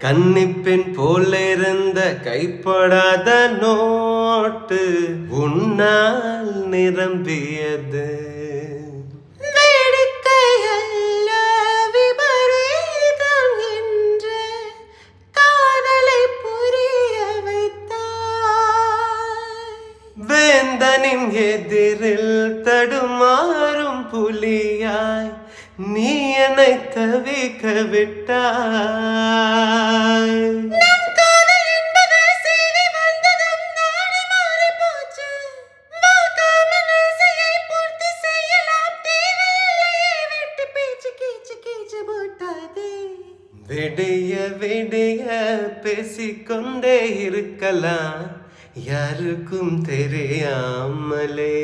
கன்னிப்பெண் போல இருந்த கைப்படாத நோட்டு உன்னால் நிரம்பியது. வேடிக்கையல்ல விபரீதம் என்று காதலை புரிய வைத்தாய். வேந்தனின் எதிரில் தடுமாறும் புலியாய் நீ என்னை தவிக்க விட்டாய். நம் காதல் என்பது செய்தி வந்ததும் நாடி மாறி போச்சு. வாக்காமல் ஆசையை பூர்த்தி செய்யலாம், தேவையில்லையே வெட்டி பேச்சு கீச்சு கீச்சு போட்டாதே. விடிய விடிய பேசிக்கொண்டே இருக்கலாம், யாருக்கும் தெரியாமலே.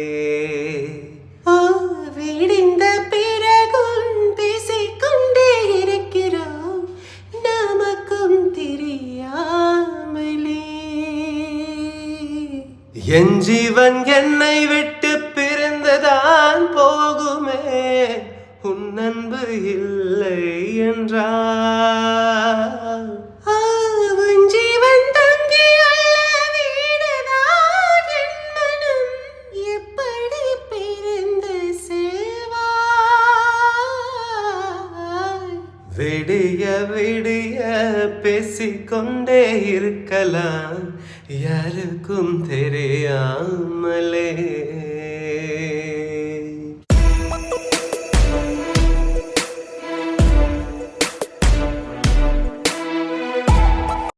ஓ, விடிந்த பிறகும் பேசிக்கொண்டே இருக்கிறோம், நமக்கும் தெரியாமலே. என் ஜீவன் என்னை விட்டு பிரிந்துதான் போகுமே, உன் அன்பு இல்லை என்றால். உன் ஜீவன் தங்கியுள்ள வீடுதான் என் மனம் எப்படி பிரிந்து செல்வாய். விடிய விடிய பேசிக்கொண்டே இருக்கலாம், யாருக்கும் தெரியாமலே.